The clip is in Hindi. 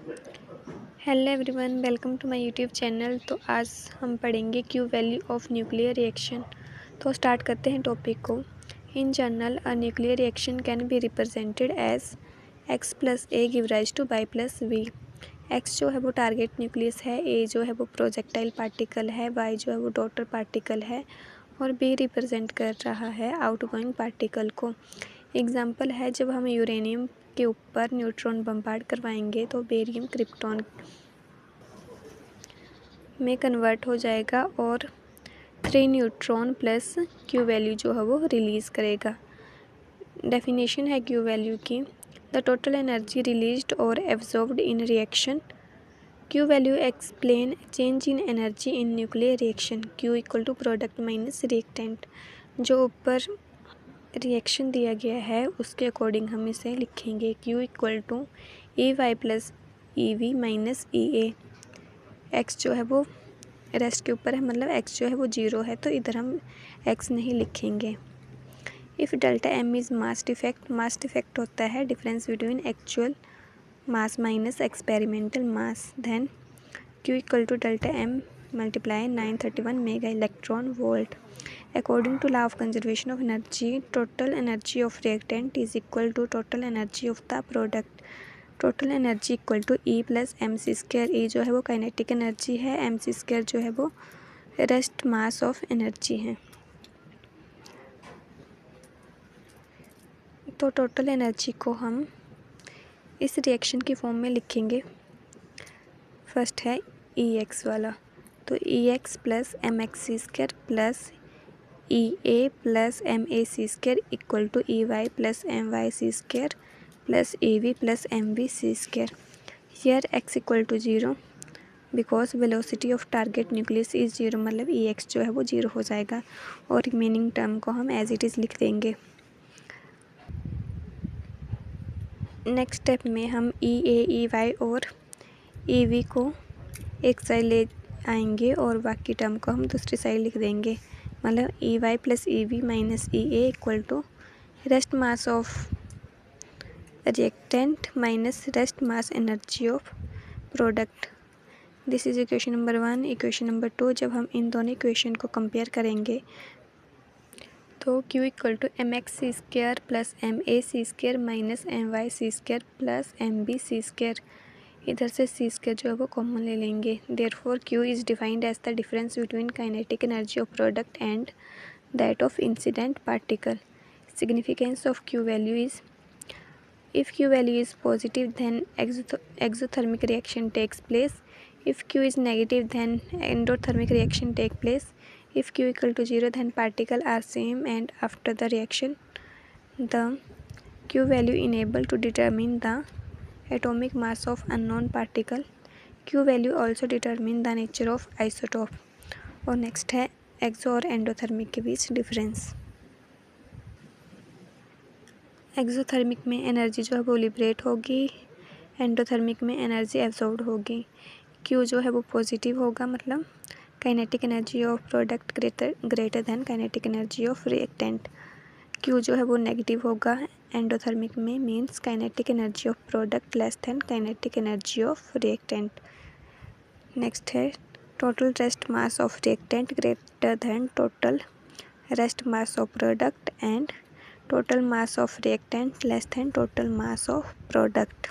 Hello everyone, welcome to my YouTube channel. तो आज हम पढ़ेंगे Q value of nuclear reaction. तो स्टार्ट करते हैं टॉपिक को। In general a nuclear reaction can be represented as X plus A give rise to Y plus V. X जो है वो टारगेट न्यूक्लियस है, ए जो है वो प्रोजेक्टाइल पार्टिकल है, वाई जो है वो डॉटर पार्टिकल है और बी रिप्रेजेंट कर रहा है आउटगोइंग पार्टिकल को। एग्जाम्पल है, जब हम यूरेनियम के ऊपर न्यूट्रॉन बम्बार्ड करवाएंगे तो बेरियम क्रिप्टॉन में कन्वर्ट हो जाएगा और 3 न्यूट्रॉन प्लस क्यू वैल्यू जो है वो रिलीज़ करेगा। डेफिनेशन है क्यू वैल्यू की, द टोटल एनर्जी रिलीज्ड और absorbed in reaction. Q value explain change in energy in nuclear reaction. Q equal to product minus reactant. जो ऊपर रिएक्शन दिया गया है उसके अकॉर्डिंग हम इसे लिखेंगे। Q equal to E Y plus E V minus E A. X जो है वो रेस्ट के ऊपर है, मतलब एक्स जो है वो 0 है, तो इधर हम एक्स नहीं लिखेंगे। If delta M is mass defect होता है difference between actual mass minus experimental mass, then Q equal to delta M multiply 931 mega electron volt. According to law of conservation of energy, total energy of reactant is equal to total energy of the product. Total energy equal to e plus m c square. E जो है वो काइनेटिक एनर्जी है, एम सी स्क्वायर जो है वो रेस्ट मास ऑफ एनर्जी है। तो टोटल एनर्जी को हम इस रिएक्शन की फॉर्म में लिखेंगे। फर्स्ट है ई एक्स वाला, तो e x plus m x C square plus e a plus M A C square equal to E Y plus m Y C square plus a v plus m v c square. Here x equal to 0 because velocity of target nucleus is 0, मतलब ई एक्स जो है वो 0 हो जाएगा और रिमेनिंग टर्म को हम एज इट इज़ लिख देंगे। नेक्स्ट स्टेप में हम ई ए ई वाई और ई वी को एक साइड ले आएंगे और बाकी टर्म को हम दूसरी साइड लिख देंगे, मतलब E Y plus E V minus E A equal to rest mass of reactant minus rest mass energy of product. This is equation number 1। Equation number 2, जब हम इन दोनों इक्वेशन को कंपेयर करेंगे तो Q equal to M x C square plus M A C square minus M Y C square plus M B C square. इधर से सी स्क्वायर जो है वो कॉमन ले लेंगे। Therefore Q is defined as the difference between kinetic energy of product and that of incident particle. Significance of Q value is, if Q value is positive then exothermic reaction takes place. If Q is negative then endothermic reaction take place. If Q equal to 0 then particles are same, and after the reaction the Q value enable to determine the atomic mass of unknown particle. Q value also determine the nature of isotope। और नेक्स्ट है एक्सो और एंडोथर्मिक के बीच डिफरेंस। एक्सोथर्मिक में एनर्जी जो है वो लिबरेट होगी, एंडोथर्मिक में एनर्जी एब्जॉर्ब होगी। क्यू जो है वो पॉजिटिव होगा, मतलब kinetic energy of product greater than kinetic energy of reactant. Q जो है वो नेगेटिव होगा एंडोथर्मिक में, means kinetic energy of product less than kinetic energy of reactant. Next है total rest mass of reactant greater than total rest mass of product and total mass of reactant less than total mass of product।